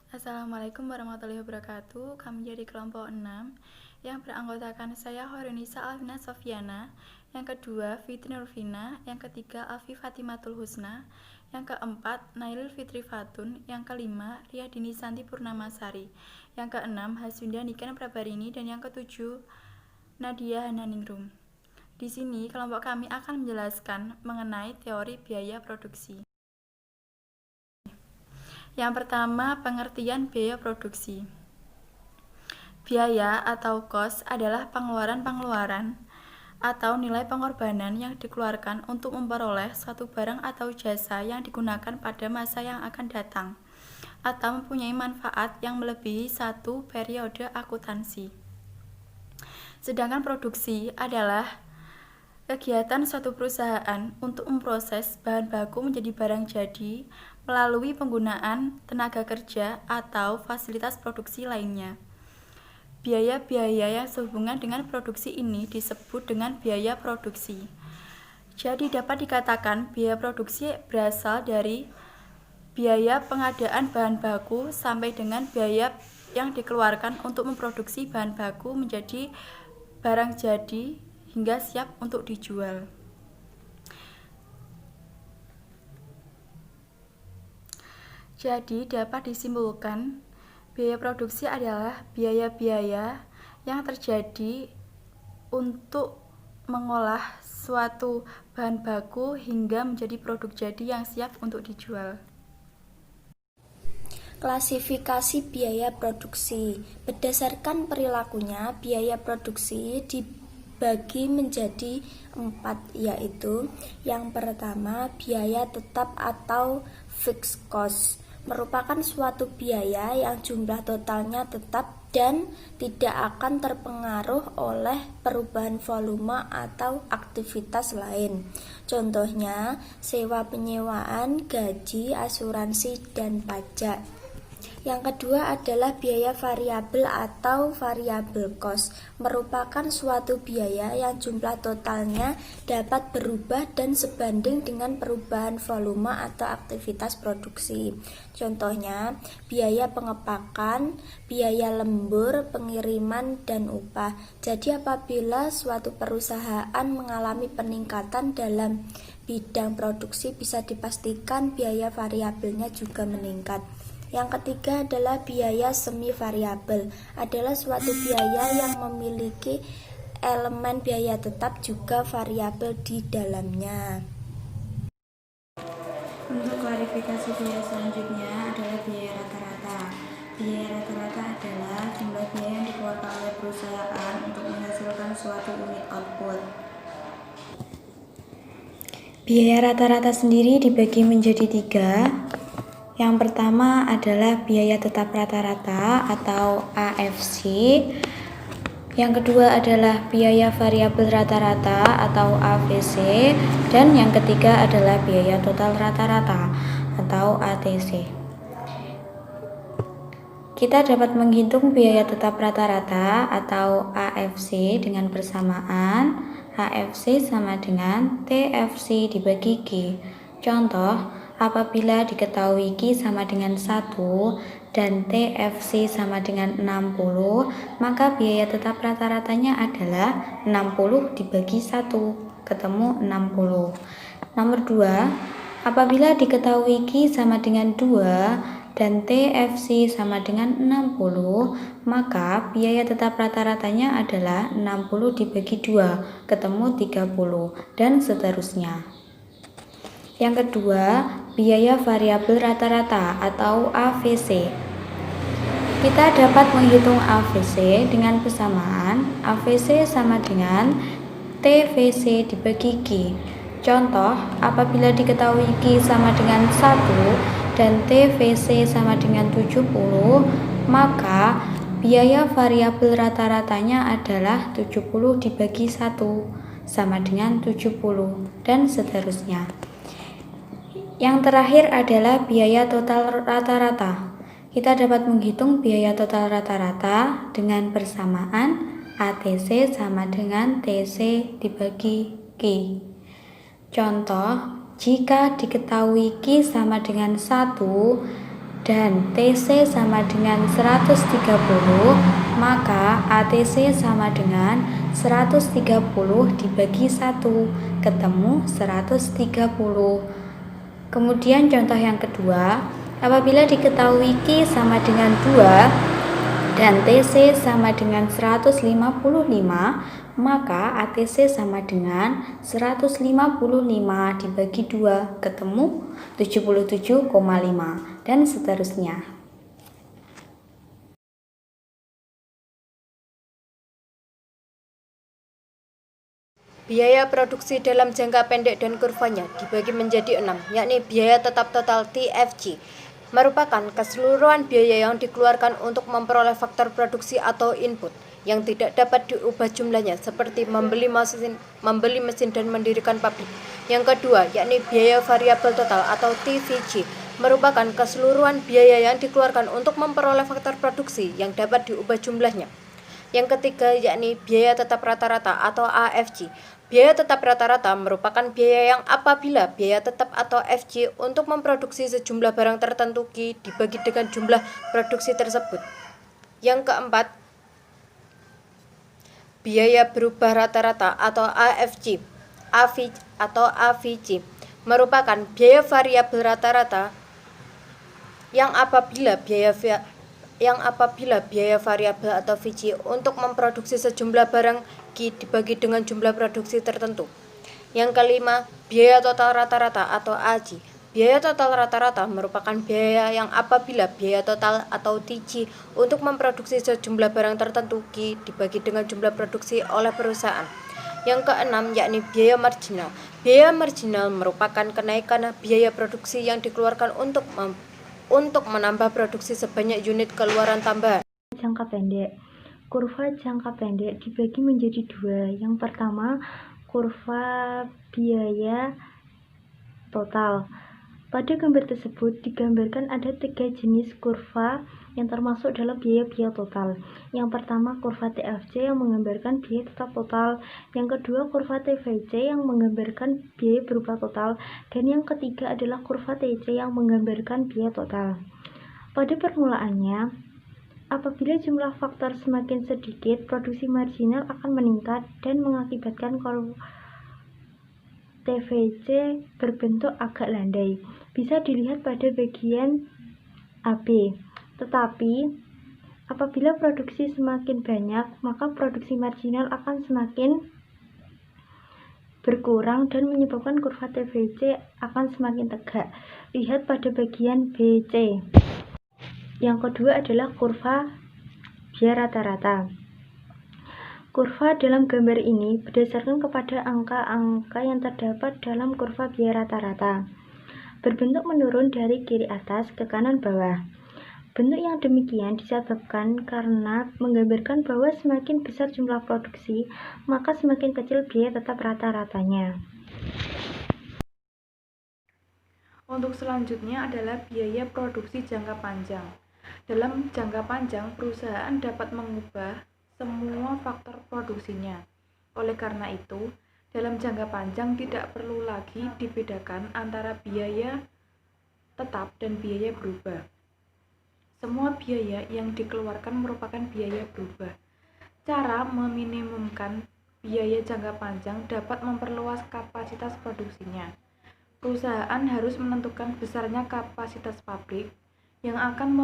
Assalamualaikum warahmatullahi wabarakatuh. Kami dari kelompok 6 yang beranggotakan saya Horenisa Alvina Sofiana, yang kedua Fitri Nurvina, yang ketiga Alfi Fatimatul Husna, yang keempat Nailul Fitri Fatun, yang kelima Riyadini Santi Purnamasari, yang keenam Haswinda Niken Prabarini, dan yang ketujuh Nadia Hananingrum. Di sini kelompok kami akan menjelaskan mengenai teori biaya produksi. Yang pertama, pengertian biaya produksi. Biaya atau cost adalah pengeluaran atau nilai pengorbanan yang dikeluarkan untuk memperoleh suatu barang atau jasa yang digunakan pada masa yang akan datang atau mempunyai manfaat yang melebihi satu periode akuntansi. Sedangkan produksi adalah kegiatan suatu perusahaan untuk memproses bahan baku menjadi barang jadi melalui penggunaan tenaga kerja atau fasilitas produksi lainnya. Biaya-biaya yang sehubungan dengan produksi ini disebut dengan biaya produksi. Jadi dapat dikatakan biaya produksi berasal dari biaya pengadaan bahan baku sampai dengan biaya yang dikeluarkan untuk memproduksi bahan baku menjadi barang jadi hingga siap untuk dijual. Jadi dapat disimpulkan biaya produksi adalah biaya-biaya yang terjadi untuk mengolah suatu bahan baku hingga menjadi produk jadi yang siap untuk dijual. Klasifikasi biaya produksi. Berdasarkan perilakunya, biaya produksi dibagi menjadi 4, yaitu yang pertama, biaya tetap atau fixed cost, merupakan suatu biaya yang jumlah totalnya tetap dan tidak akan terpengaruh oleh perubahan volume atau aktivitas lain. Contohnya, sewa penyewaan, gaji, asuransi, dan pajak. Yang kedua adalah biaya variabel atau variable cost, merupakan suatu biaya yang jumlah totalnya dapat berubah dan sebanding dengan perubahan volume atau aktivitas produksi. Contohnya, biaya pengepakan, biaya lembur, pengiriman, dan upah. Jadi apabila suatu perusahaan mengalami peningkatan dalam bidang produksi, bisa dipastikan biaya variabelnya juga meningkat. Yang ketiga adalah biaya semi variabel, adalah suatu biaya yang memiliki elemen biaya tetap juga variabel di dalamnya. Untuk klarifikasi biaya selanjutnya adalah biaya rata-rata. Biaya rata-rata adalah jumlah biaya yang dikeluarkan oleh perusahaan untuk menghasilkan suatu unit output. Biaya rata-rata sendiri dibagi menjadi 3. Yang pertama adalah biaya tetap rata-rata atau AFC. Yang kedua adalah biaya variabel rata-rata atau AVC. Dan yang ketiga adalah biaya total rata-rata atau ATC. Kita dapat menghitung biaya tetap rata-rata atau AFC dengan persamaan AFC sama dengan TFC dibagi Q. Contoh, apabila diketahui Q sama dengan 1 dan TFC sama dengan 60, maka biaya tetap rata-ratanya adalah 60 dibagi 1, ketemu 60. Nomor 2, apabila diketahui Q sama dengan 2 dan TFC sama dengan 60, maka biaya tetap rata-ratanya adalah 60 dibagi 2, ketemu 30, dan seterusnya. Yang kedua, biaya variabel rata-rata atau AVC. Kita dapat menghitung AVC dengan persamaan AVC sama dengan TVC dibagi Q. Contoh, apabila diketahui Q sama dengan 1 dan TVC sama dengan 70, maka biaya variabel rata-ratanya adalah 70 dibagi 1 sama dengan 70, dan seterusnya. Yang terakhir adalah biaya total rata-rata. Kita dapat menghitung biaya total rata-rata dengan persamaan ATC sama dengan TC dibagi Q. Contoh, jika diketahui Q sama dengan 1 dan TC sama dengan 130, maka ATC sama dengan 130 dibagi 1, ketemu 130. Kemudian contoh yang kedua, apabila diketahui Q sama dengan 2 dan TC sama dengan 155, maka ATC sama dengan 155 dibagi 2, ketemu 77,5, dan seterusnya. Biaya produksi dalam jangka pendek dan kurvanya dibagi menjadi 6, yakni biaya tetap total TFG, merupakan keseluruhan biaya yang dikeluarkan untuk memperoleh faktor produksi atau input yang tidak dapat diubah jumlahnya, seperti membeli mesin dan mendirikan pabrik. Yang kedua, yakni biaya variabel total atau TVG, merupakan keseluruhan biaya yang dikeluarkan untuk memperoleh faktor produksi yang dapat diubah jumlahnya. Yang ketiga, yakni biaya tetap rata-rata atau AFG. Biaya tetap rata-rata merupakan biaya yang apabila biaya tetap atau FG untuk memproduksi sejumlah barang tertentu Q dibagi dengan jumlah produksi tersebut. Yang keempat, biaya berubah rata-rata atau AFG atau AVG merupakan biaya variabel rata-rata yang apabila biaya variabel atau VG untuk memproduksi sejumlah barang Q dibagi dengan jumlah produksi tertentu. Yang kelima, biaya total rata-rata atau AG. Biaya total rata-rata merupakan biaya yang apabila biaya total atau TG untuk memproduksi sejumlah barang tertentu Q dibagi dengan jumlah produksi oleh perusahaan. Yang keenam, yakni biaya marginal. Biaya marginal merupakan kenaikan biaya produksi yang dikeluarkan untuk menambah produksi sebanyak unit keluaran tambahan. Jangka pendek. Kurva jangka pendek dibagi menjadi dua. Yang pertama, kurva biaya total. Pada gambar tersebut digambarkan ada 3 jenis kurva yang termasuk dalam biaya total. Yang pertama, kurva TFC yang menggambarkan biaya tetap total. Yang kedua, kurva TVC yang menggambarkan biaya berubah total. Dan yang ketiga adalah kurva TC yang menggambarkan biaya total. Pada permulaannya, apabila jumlah faktor semakin sedikit, produksi marginal akan meningkat dan mengakibatkan kurva TVC berbentuk agak landai. Bisa dilihat pada bagian AB. Tetapi, apabila produksi semakin banyak, maka produksi marginal akan semakin berkurang dan menyebabkan kurva TVC akan semakin tegak. Lihat pada bagian BC. Yang kedua adalah kurva biaya rata-rata. Kurva dalam gambar ini berdasarkan kepada angka-angka yang terdapat dalam kurva biaya rata-rata, berbentuk menurun dari kiri atas ke kanan bawah. Bentuk yang demikian disebabkan karena menggambarkan bahwa semakin besar jumlah produksi, maka semakin kecil biaya tetap rata-ratanya. Untuk selanjutnya adalah biaya produksi jangka panjang. Dalam jangka panjang, perusahaan dapat mengubah semua faktor produksinya. Oleh karena itu, dalam jangka panjang tidak perlu lagi dibedakan antara biaya tetap dan biaya berubah. Semua biaya yang dikeluarkan merupakan biaya berubah. Cara meminimumkan biaya jangka panjang dapat memperluas kapasitas produksinya. Perusahaan harus menentukan besarnya kapasitas pabrik yang akan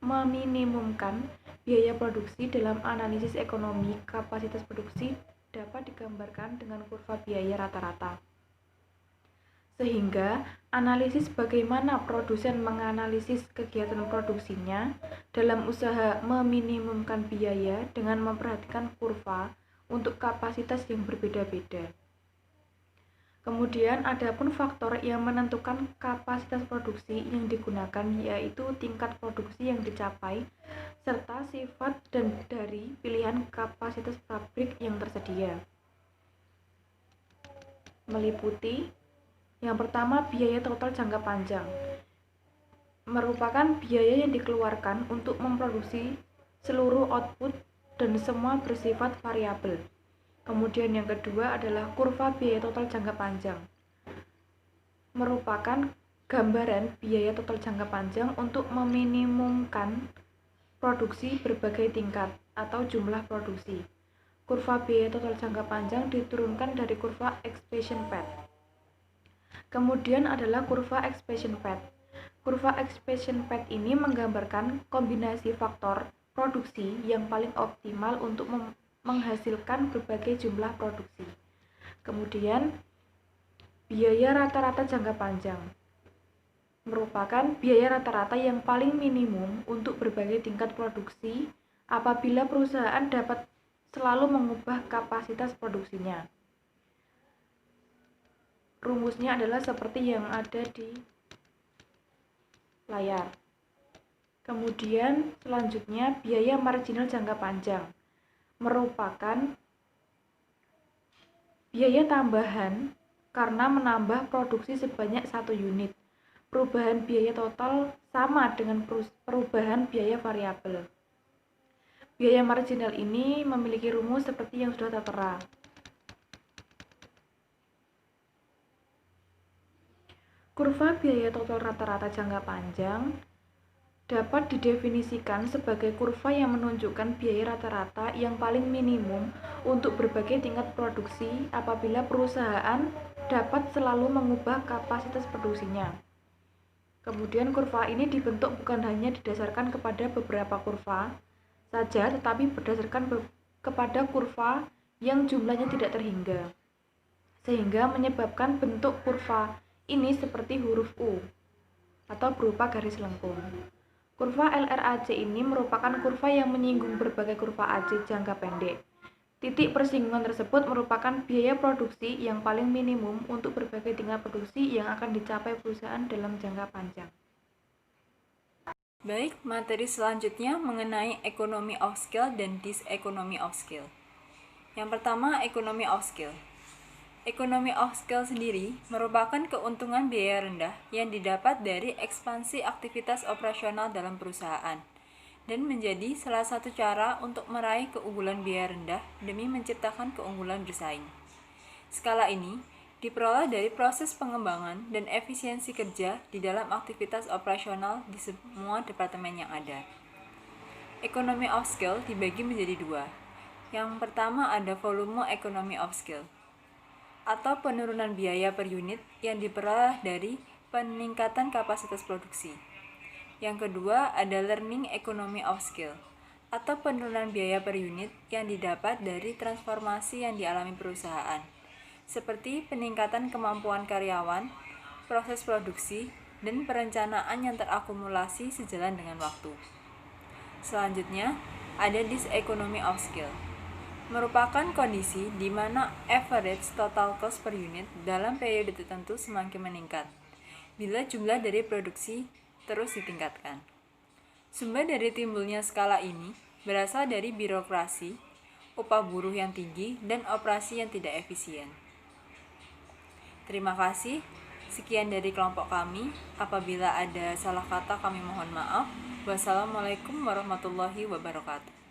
meminimumkan biaya produksi. Dalam analisis ekonomi, kapasitas produksi dapat digambarkan dengan kurva biaya rata-rata. Sehingga, analisis bagaimana produsen menganalisis kegiatan produksinya dalam usaha meminimumkan biaya dengan memperhatikan kurva untuk kapasitas yang berbeda-beda. Kemudian, adapun faktor yang menentukan kapasitas produksi yang digunakan yaitu tingkat produksi yang dicapai serta sifat dan dari pilihan kapasitas pabrik yang tersedia. Meliputi yang pertama, biaya total jangka panjang merupakan biaya yang dikeluarkan untuk memproduksi seluruh output dan semua bersifat variabel. Kemudian yang kedua adalah kurva biaya total jangka panjang. Merupakan gambaran biaya total jangka panjang untuk meminimumkan produksi berbagai tingkat atau jumlah produksi. Kurva biaya total jangka panjang diturunkan dari kurva expansion path. Kemudian adalah kurva expansion path. Kurva expansion path ini menggambarkan kombinasi faktor produksi yang paling optimal untuk menghasilkan berbagai jumlah produksi. Kemudian, biaya rata-rata jangka panjang merupakan biaya rata-rata yang paling minimum untuk berbagai tingkat produksi apabila perusahaan dapat selalu mengubah kapasitas produksinya. Rumusnya adalah seperti yang ada di layar. Kemudian selanjutnya biaya marginal jangka panjang merupakan biaya tambahan karena menambah produksi sebanyak 1 unit. Perubahan biaya total sama dengan perubahan biaya variabel. Biaya marginal ini memiliki rumus seperti yang sudah tertera. Kurva biaya total rata-rata jangka panjang dapat didefinisikan sebagai kurva yang menunjukkan biaya rata-rata yang paling minimum untuk berbagai tingkat produksi apabila perusahaan dapat selalu mengubah kapasitas produksinya. Kemudian kurva ini dibentuk bukan hanya didasarkan kepada beberapa kurva saja, tetapi berdasarkan kepada kurva yang jumlahnya tidak terhingga, sehingga menyebabkan bentuk kurva ini seperti huruf U atau berupa garis lengkung. Kurva LRAC ini merupakan kurva yang menyinggung berbagai kurva AC jangka pendek. Titik persinggungan tersebut merupakan biaya produksi yang paling minimum untuk berbagai tingkat produksi yang akan dicapai perusahaan dalam jangka panjang. Baik, materi selanjutnya mengenai economy of scale dan diseconomy of scale. Yang pertama, economy of scale. Economy of scale sendiri merupakan keuntungan biaya rendah yang didapat dari ekspansi aktivitas operasional dalam perusahaan dan menjadi salah satu cara untuk meraih keunggulan biaya rendah demi menciptakan keunggulan bersaing. Skala ini diperoleh dari proses pengembangan dan efisiensi kerja di dalam aktivitas operasional di semua departemen yang ada. Economy of scale dibagi menjadi 2. Yang pertama ada volume economy of scale, atau penurunan biaya per unit yang diperoleh dari peningkatan kapasitas produksi. Yang kedua ada learning economy of scale, atau penurunan biaya per unit yang didapat dari transformasi yang dialami perusahaan, seperti peningkatan kemampuan karyawan, proses produksi, dan perencanaan yang terakumulasi sejalan dengan waktu. Selanjutnya, ada diseconomy of scale, merupakan kondisi di mana average total cost per unit dalam periode tertentu semakin meningkat, bila jumlah dari produksi terus ditingkatkan. Sumber dari timbulnya skala ini berasal dari birokrasi, upah buruh yang tinggi, dan operasi yang tidak efisien. Terima kasih. Sekian dari kelompok kami. Apabila ada salah kata kami mohon maaf. Wassalamualaikum warahmatullahi wabarakatuh.